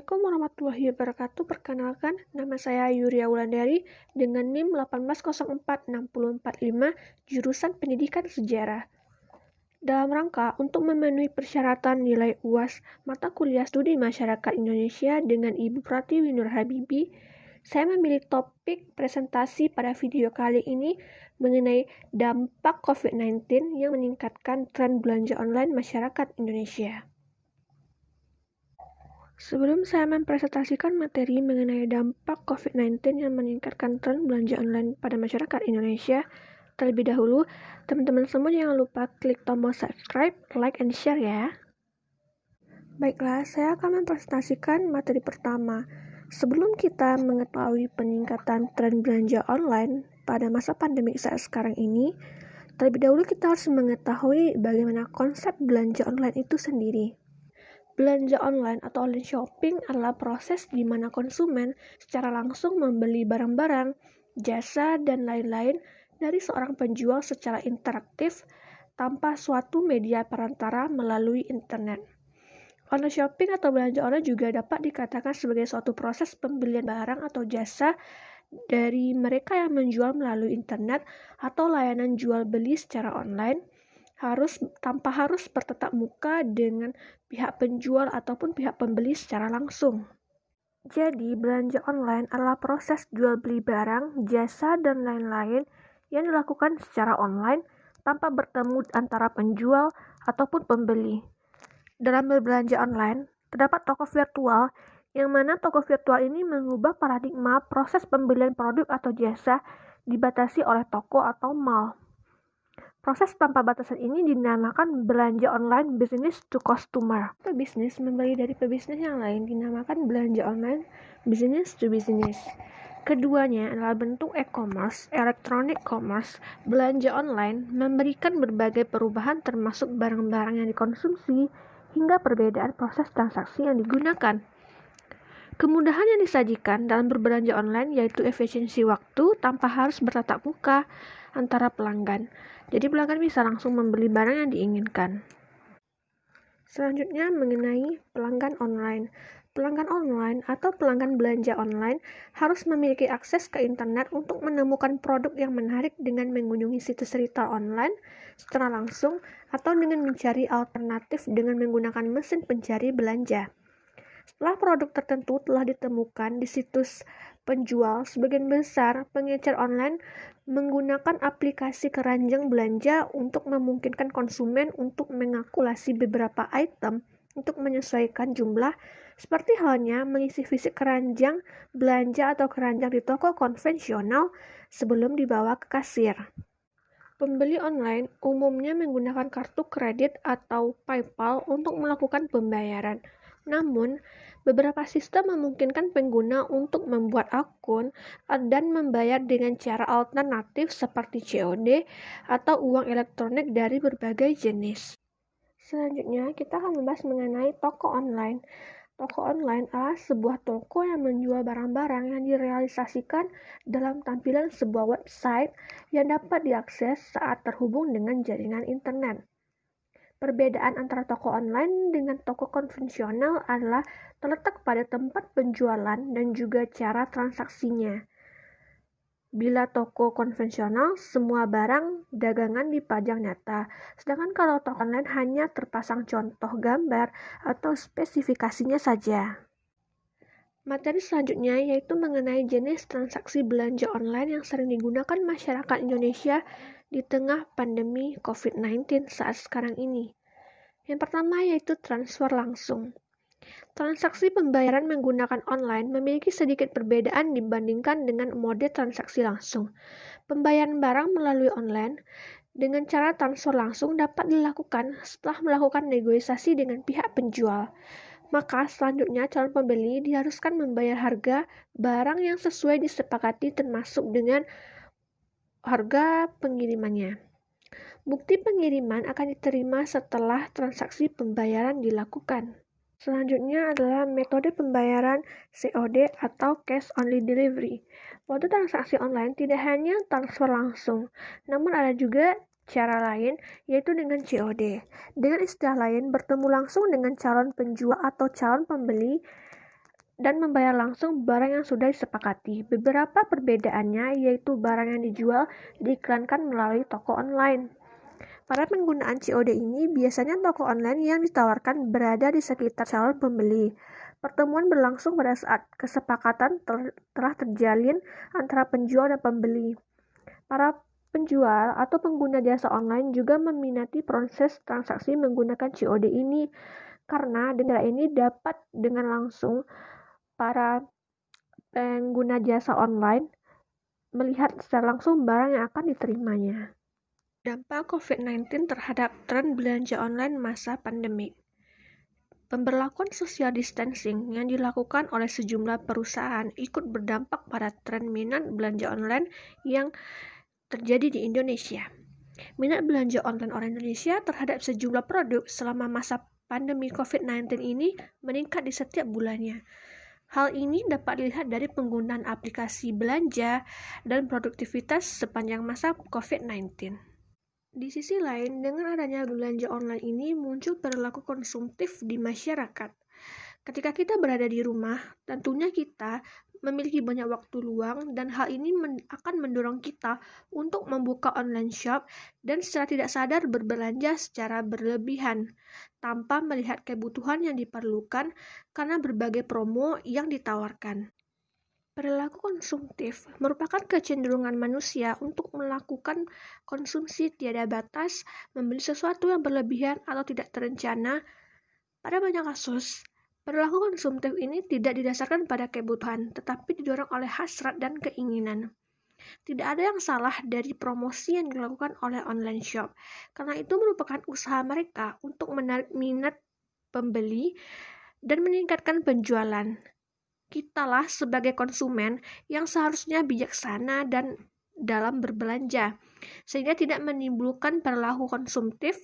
Assalamualaikum warahmatullahi wabarakatuh. Perkenalkan, nama saya Yuria Wulandari dengan NIM 1804645, jurusan Pendidikan Sejarah. Dalam rangka untuk memenuhi persyaratan nilai UAS mata kuliah studi masyarakat Indonesia dengan Ibu Pratiwi Nur Habibie, saya memilih topik presentasi pada video kali ini mengenai dampak COVID-19 yang meningkatkan tren belanja online masyarakat Indonesia. Sebelum saya mempresentasikan materi mengenai dampak COVID-19 yang meningkatkan tren belanja online pada masyarakat Indonesia, terlebih dahulu, teman-teman semua jangan lupa klik tombol subscribe, like, and share ya. Baiklah, saya akan mempresentasikan materi pertama. Sebelum kita mengetahui peningkatan tren belanja online pada masa pandemi saat sekarang ini, terlebih dahulu kita harus mengetahui bagaimana konsep belanja online itu sendiri. Belanja online atau online shopping adalah proses di mana konsumen secara langsung membeli barang-barang, jasa, dan lain-lain dari seorang penjual secara interaktif tanpa suatu media perantara melalui internet. Online shopping atau belanja online juga dapat dikatakan sebagai suatu proses pembelian barang atau jasa dari mereka yang menjual melalui internet atau layanan jual beli secara online, tanpa harus bertatap muka dengan pihak penjual ataupun pihak pembeli secara langsung. Jadi, belanja online adalah proses jual beli barang, jasa, dan lain-lain yang dilakukan secara online tanpa bertemu antara penjual ataupun pembeli. Dalam berbelanja online, terdapat toko virtual yang mana toko virtual ini mengubah paradigma proses pembelian produk atau jasa dibatasi oleh toko atau mall. Proses tanpa batasan ini dinamakan belanja online business to customer. Pebisnis membeli dari pebisnis yang lain dinamakan belanja online business to business. Keduanya adalah bentuk e-commerce, electronic commerce. Belanja online memberikan berbagai perubahan termasuk barang-barang yang dikonsumsi hingga perbedaan proses transaksi yang digunakan. Kemudahan yang disajikan dalam berbelanja online yaitu efisiensi waktu tanpa harus bertatap muka antara pelanggan. Jadi pelanggan bisa langsung membeli barang yang diinginkan. Selanjutnya mengenai pelanggan online. Pelanggan online atau pelanggan belanja online harus memiliki akses ke internet untuk menemukan produk yang menarik dengan mengunjungi situs retail online secara langsung atau dengan mencari alternatif dengan menggunakan mesin pencari belanja. Setelah produk tertentu telah ditemukan di situs penjual, sebagian besar pengecer online menggunakan aplikasi keranjang belanja untuk memungkinkan konsumen untuk mengakulasi beberapa item untuk menyesuaikan jumlah, seperti halnya mengisi fisik keranjang belanja atau keranjang di toko konvensional sebelum dibawa ke kasir. Pembeli online umumnya menggunakan kartu kredit atau PayPal untuk melakukan pembayaran. Namun, beberapa sistem memungkinkan pengguna untuk membuat akun dan membayar dengan cara alternatif seperti COD atau uang elektronik dari berbagai jenis. Selanjutnya, kita akan membahas mengenai toko online. Toko online adalah sebuah toko yang menjual barang-barang yang direalisasikan dalam tampilan sebuah website yang dapat diakses saat terhubung dengan jaringan internet. Perbedaan antara toko online dengan toko konvensional adalah terletak pada tempat penjualan dan juga cara transaksinya. Bila toko konvensional, semua barang dagangan dipajang nyata, sedangkan kalau toko online hanya terpasang contoh gambar atau spesifikasinya saja. Materi selanjutnya yaitu mengenai jenis transaksi belanja online yang sering digunakan masyarakat Indonesia di tengah pandemi COVID-19 saat sekarang ini. Yang pertama yaitu transfer langsung. Transaksi pembayaran menggunakan online memiliki sedikit perbedaan dibandingkan dengan mode transaksi langsung. Pembayaran barang melalui online dengan cara transfer langsung dapat dilakukan setelah melakukan negosiasi dengan pihak penjual. Maka selanjutnya calon pembeli diharuskan membayar harga barang yang sesuai disepakati termasuk dengan harga pengirimannya. Bukti pengiriman akan diterima setelah transaksi pembayaran dilakukan. Selanjutnya adalah metode pembayaran COD atau Cash Only Delivery. Mode transaksi online tidak hanya transfer langsung, namun ada juga cara lain yaitu dengan COD. Dengan istilah lain, bertemu langsung dengan calon penjual atau calon pembeli dan membayar langsung barang yang sudah disepakati. Beberapa perbedaannya yaitu barang yang dijual diiklankan melalui toko online. Pada penggunaan COD ini, biasanya toko online yang ditawarkan berada di sekitar calon pembeli. Pertemuan berlangsung pada saat kesepakatan telah terjalin antara penjual dan pembeli. Para penjual atau pengguna jasa online juga meminati proses transaksi menggunakan COD ini karena dengan ini dapat dengan langsung para pengguna jasa online melihat secara langsung barang yang akan diterimanya. Dampak COVID-19 terhadap tren belanja online masa pandemi. Pemberlakuan social distancing yang dilakukan oleh sejumlah perusahaan ikut berdampak pada tren minat belanja online yang terjadi di Indonesia. Minat belanja online orang Indonesia terhadap sejumlah produk selama masa pandemi COVID-19 ini meningkat di setiap bulannya. Hal ini dapat dilihat dari penggunaan aplikasi belanja dan produktivitas sepanjang masa COVID-19. Di sisi lain, dengan adanya belanja online ini muncul perilaku konsumtif di masyarakat. Ketika kita berada di rumah, tentunya kita memiliki banyak waktu luang dan hal ini akan mendorong kita untuk membuka online shop dan secara tidak sadar berbelanja secara berlebihan tanpa melihat kebutuhan yang diperlukan karena berbagai promo yang ditawarkan. Perilaku konsumtif merupakan kecenderungan manusia untuk melakukan konsumsi tiada batas, membeli sesuatu yang berlebihan atau tidak terencana. Pada banyak kasus, perilaku konsumtif ini tidak didasarkan pada kebutuhan, tetapi didorong oleh hasrat dan keinginan. Tidak ada yang salah dari promosi yang dilakukan oleh online shop, karena itu merupakan usaha mereka untuk menarik minat pembeli dan meningkatkan penjualan. Kitalah sebagai konsumen yang seharusnya bijaksana dan dalam berbelanja, sehingga tidak menimbulkan perilaku konsumtif.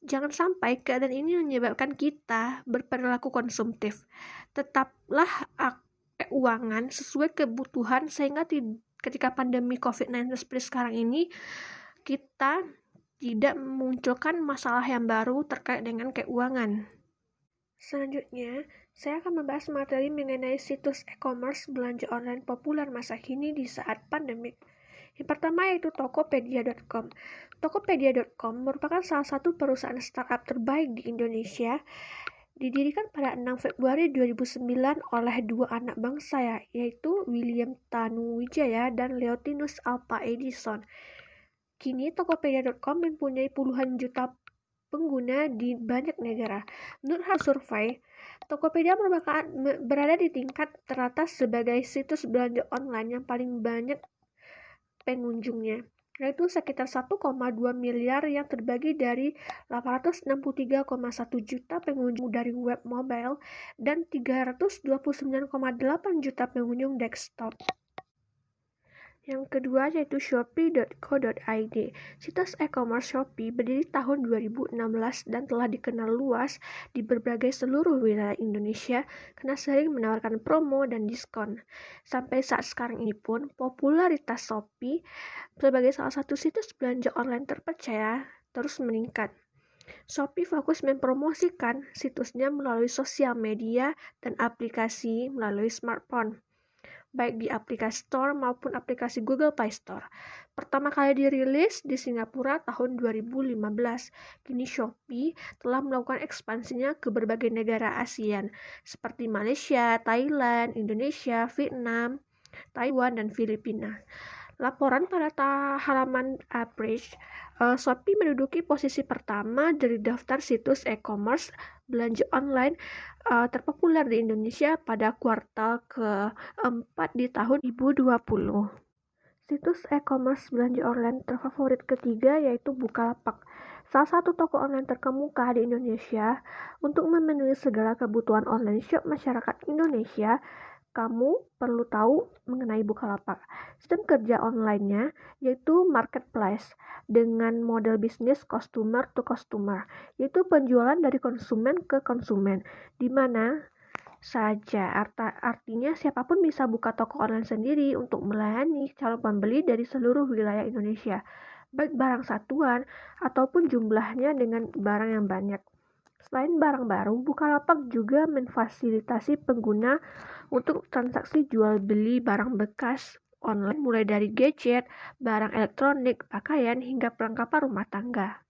Jangan sampai keadaan ini menyebabkan kita berperilaku konsumtif. Tetaplah keuangan sesuai kebutuhan sehingga ketika pandemi COVID-19 seperti sekarang ini, kita tidak memunculkan masalah yang baru terkait dengan keuangan. Selanjutnya, saya akan membahas materi mengenai situs e-commerce belanja online populer masa kini di saat pandemik. Yang pertama yaitu Tokopedia.com. Tokopedia.com merupakan salah satu perusahaan startup terbaik di Indonesia. Didirikan pada 6 Februari 2009 oleh dua anak bangsa yaitu William Tanuwijaya dan Leontinus Alpha Edison. Kini Tokopedia.com mempunyai puluhan juta pengguna di banyak negara. Menurut hasil survei, Tokopedia berada di tingkat teratas sebagai situs belanja online yang paling banyak pengunjungnya, yaitu sekitar 1,2 miliar yang terbagi dari 863,1 juta pengunjung dari web mobile dan 329,8 juta pengunjung desktop. Yang kedua yaitu Shopee.co.id. Situs e-commerce Shopee berdiri tahun 2016 dan telah dikenal luas di berbagai seluruh wilayah Indonesia karena sering menawarkan promo dan diskon. Sampai saat sekarang ini pun, popularitas Shopee sebagai salah satu situs belanja online terpercaya terus meningkat. Shopee fokus mempromosikan situsnya melalui sosial media dan aplikasi melalui smartphone, baik di aplikasi Store maupun aplikasi Google Play Store. Pertama kali dirilis di Singapura tahun 2015. Kini Shopee telah melakukan ekspansinya ke berbagai negara ASEAN seperti Malaysia, Thailand, Indonesia, Vietnam, Taiwan, dan Filipina. Laporan pada halaman April, Shopee menduduki posisi pertama dari daftar situs e-commerce belanja online terpopuler di Indonesia pada kuartal keempat di tahun 2020. Situs e-commerce belanja online terfavorit ketiga yaitu Bukalapak, salah satu toko online terkemuka di Indonesia. Untuk memenuhi segala kebutuhan online shop masyarakat Indonesia, kamu perlu tahu mengenai Bukalapak. Sistem kerja online-nya yaitu marketplace dengan model bisnis customer to customer, yaitu penjualan dari konsumen ke konsumen, di mana saja artinya siapapun bisa buka toko online sendiri untuk melayani calon pembeli dari seluruh wilayah Indonesia, baik barang satuan ataupun jumlahnya dengan barang yang banyak. Selain barang baru, Bukalapak juga memfasilitasi pengguna untuk transaksi jual beli barang bekas online mulai dari gadget, barang elektronik, pakaian, hingga perlengkapan rumah tangga.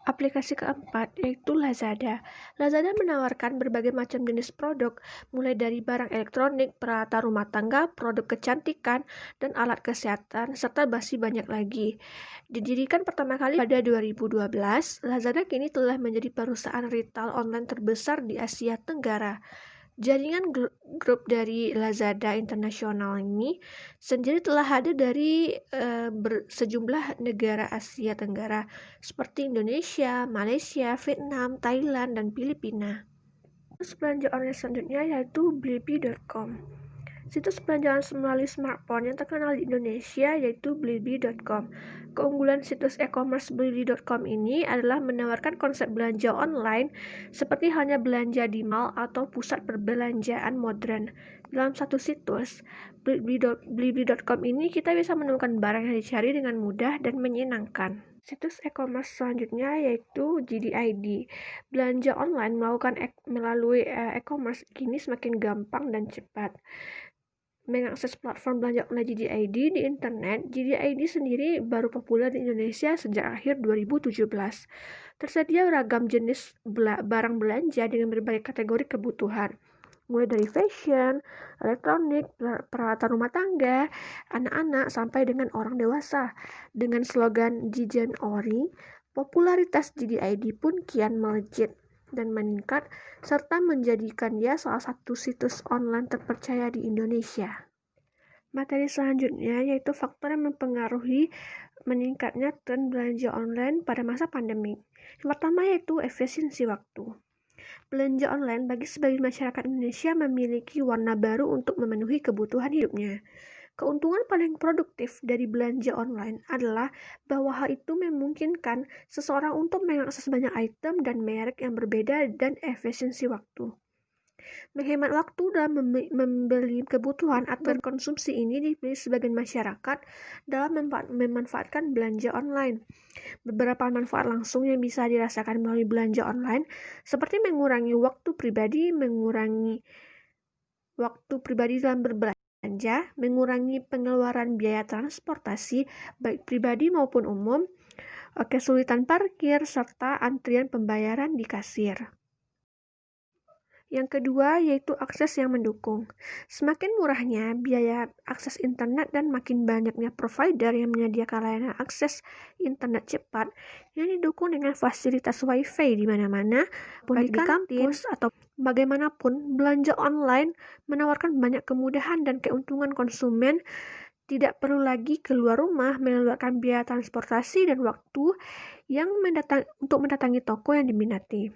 Aplikasi keempat yaitu Lazada. Lazada menawarkan berbagai macam jenis produk, mulai dari barang elektronik, peralatan rumah tangga, produk kecantikan, dan alat kesehatan, serta masih banyak lagi. Didirikan pertama kali pada 2012, Lazada kini telah menjadi perusahaan retail online terbesar di Asia Tenggara. Jaringan grup dari Lazada Internasional ini sendiri telah hadir dari sejumlah negara Asia Tenggara seperti Indonesia, Malaysia, Vietnam, Thailand, dan Filipina. Situs belanja online selanjutnya yaitu Blibli.com. Situs belanjaan melalui smartphone yang terkenal di Indonesia yaitu Blibli.com. Keunggulan situs e-commerce Blibli.com ini adalah menawarkan konsep belanja online seperti halnya belanja di mall atau pusat perbelanjaan modern. Dalam satu situs, Blibli.com ini kita bisa menemukan barang yang dicari dengan mudah dan menyenangkan. Situs e-commerce selanjutnya yaitu JDID. Belanja online melalui e-commerce kini semakin gampang dan cepat. Mengakses platform belanja online JDID di internet, JDID sendiri baru populer di Indonesia sejak akhir 2017. Tersedia beragam jenis barang belanja dengan berbagai kategori kebutuhan, mulai dari fashion, elektronik, peralatan rumah tangga, anak-anak, sampai dengan orang dewasa. Dengan slogan Jijen Ori, popularitas JDID pun kian melejit dan meningkat, serta menjadikan dia salah satu situs online terpercaya di Indonesia. Materi selanjutnya yaitu faktor yang mempengaruhi meningkatnya tren belanja online pada masa pandemi. Yang pertama yaitu efisiensi waktu. Belanja online bagi sebagian masyarakat Indonesia memiliki warna baru untuk memenuhi kebutuhan hidupnya. Keuntungan paling produktif dari belanja online adalah bahwa hal itu memungkinkan seseorang untuk mengakses banyak item dan merek yang berbeda dan efisiensi waktu. Menghemat waktu dalam membeli kebutuhan atau konsumsi ini dipilih sebagian masyarakat dalam memanfaatkan belanja online. Beberapa manfaat langsung yang bisa dirasakan melalui belanja online seperti mengurangi waktu pribadi dalam berbelanja, mengurangi pengeluaran biaya transportasi baik pribadi maupun umum, kesulitan parkir, serta antrian pembayaran di kasir. Yang kedua yaitu akses yang mendukung. Semakin murahnya biaya akses internet dan makin banyaknya provider yang menyediakan layanan akses internet cepat yang didukung dengan fasilitas wifi di mana-mana, baik di kampus atau bagaimanapun, belanja online menawarkan banyak kemudahan dan keuntungan konsumen. Tidak perlu lagi keluar rumah mengeluarkan biaya transportasi dan waktu untuk mendatangi toko yang diminati.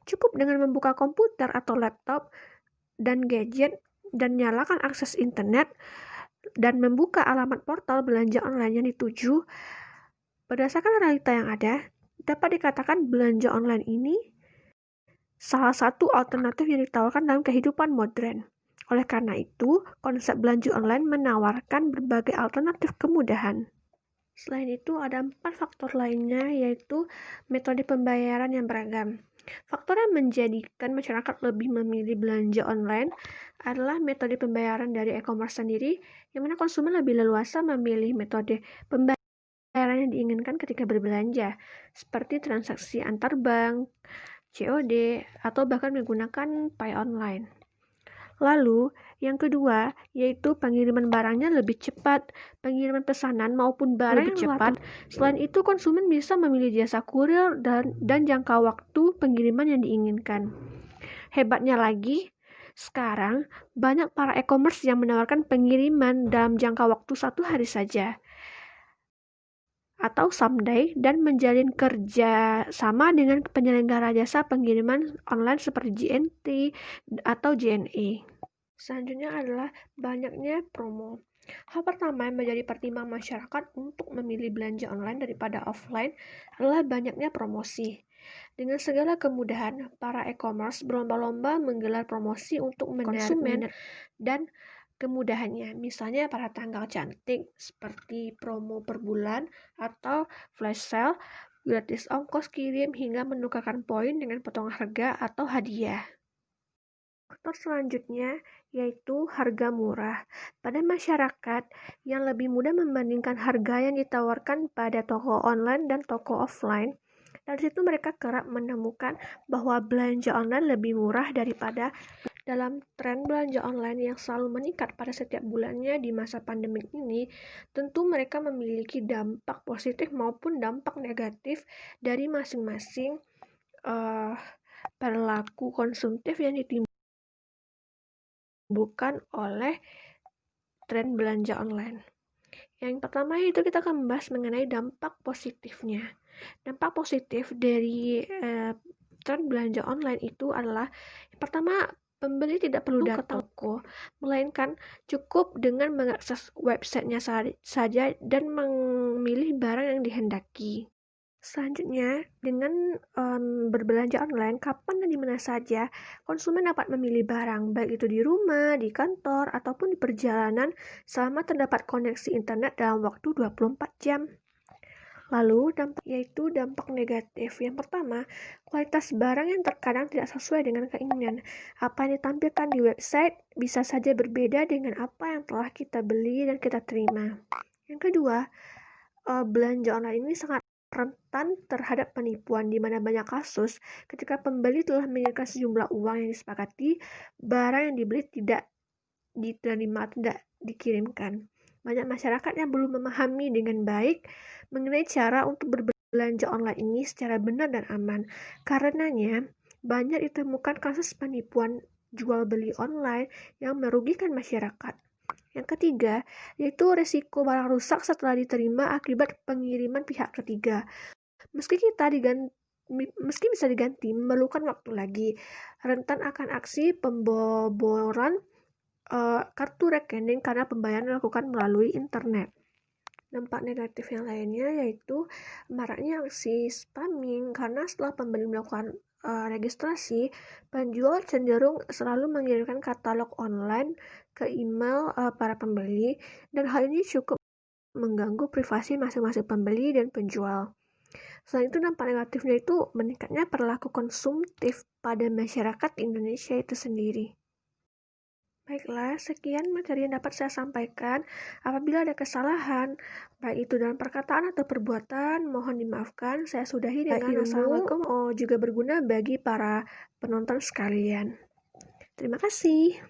Cukup dengan membuka komputer atau laptop dan gadget dan nyalakan akses internet dan membuka alamat portal belanja online yang dituju. Berdasarkan realita yang ada, dapat dikatakan belanja online ini salah satu alternatif yang ditawarkan dalam kehidupan modern. Oleh karena itu, konsep belanja online menawarkan berbagai alternatif kemudahan. Selain itu, ada 4 faktor lainnya, yaitu metode pembayaran yang beragam. Faktor yang menjadikan masyarakat lebih memilih belanja online adalah metode pembayaran dari e-commerce sendiri, yang mana konsumen lebih leluasa memilih metode pembayaran yang diinginkan ketika berbelanja, seperti transaksi antar bank, COD, atau bahkan menggunakan Pay online. Lalu, yang kedua, yaitu pengiriman barangnya lebih cepat, pengiriman pesanan maupun barang lebih cepat. Selain itu, konsumen bisa memilih jasa kurir dan jangka waktu pengiriman yang diinginkan. Hebatnya lagi, sekarang banyak para e-commerce yang menawarkan pengiriman dalam jangka waktu 1 hari saja atau someday dan menjalin kerja sama dengan penyelenggara jasa pengiriman online seperti JNT atau JNE. Selanjutnya adalah banyaknya promo. Hal pertama yang menjadi pertimbangan masyarakat untuk memilih belanja online daripada offline adalah banyaknya promosi. Dengan segala kemudahan, para e-commerce berlomba-lomba menggelar promosi untuk menarik minat dan kemudahannya. Misalnya pada tanggal cantik seperti promo per bulan atau flash sale gratis ongkos kirim, hingga menukarkan poin dengan potongan harga atau hadiah. Faktor selanjutnya yaitu harga murah. Pada masyarakat yang lebih mudah membandingkan harga yang ditawarkan pada toko online dan toko offline, dari situ mereka kerap menemukan bahwa belanja online lebih murah daripada. Dalam tren belanja online yang selalu meningkat pada setiap bulannya di masa pandemi ini, tentu mereka memiliki dampak positif maupun dampak negatif dari masing-masing perilaku konsumtif yang ditimbulkan oleh tren belanja online. Yang pertama itu kita akan membahas mengenai dampak positifnya. Dampak positif dari tren belanja online itu adalah yang pertama, pembeli tidak perlu datang ke toko, melainkan cukup dengan mengakses websitenya saja dan memilih barang yang dihendaki. Selanjutnya, dengan berbelanja online, kapan dan di mana saja, konsumen dapat memilih barang, baik itu di rumah, di kantor, ataupun di perjalanan selama terdapat koneksi internet dalam waktu 24 jam. Lalu, dampak negatif. Yang pertama, kualitas barang yang terkadang tidak sesuai dengan keinginan. Apa yang ditampilkan di website bisa saja berbeda dengan apa yang telah kita beli dan kita terima. Yang kedua, belanja online ini sangat rentan terhadap penipuan, di mana banyak kasus ketika pembeli telah mengirimkan sejumlah uang yang disepakati, barang yang dibeli tidak diterima, tidak dikirimkan. Banyak masyarakat yang belum memahami dengan baik mengenai cara untuk berbelanja online ini secara benar dan aman. Karenanya, banyak ditemukan kasus penipuan jual beli online yang merugikan masyarakat. Yang ketiga, yaitu resiko barang rusak setelah diterima akibat pengiriman pihak ketiga. Meski bisa diganti, memerlukan waktu lagi. Rentan akan aksi pembobolan kartu rekening karena pembayaran dilakukan melalui internet. Dampak negatif yang lainnya yaitu maraknya aksi spamming, karena setelah pembeli melakukan registrasi, penjual cenderung selalu mengirimkan katalog online ke email para pembeli, dan hal ini cukup mengganggu privasi masing-masing pembeli dan penjual. Selain itu, dampak negatifnya itu meningkatnya perilaku konsumtif pada masyarakat Indonesia itu sendiri. Baiklah, sekian materi yang dapat saya sampaikan. Apabila ada kesalahan, baik itu dalam perkataan atau perbuatan, mohon dimaafkan. Saya sudahi dengan Assalamualaikum, juga berguna bagi para penonton sekalian. Terima kasih.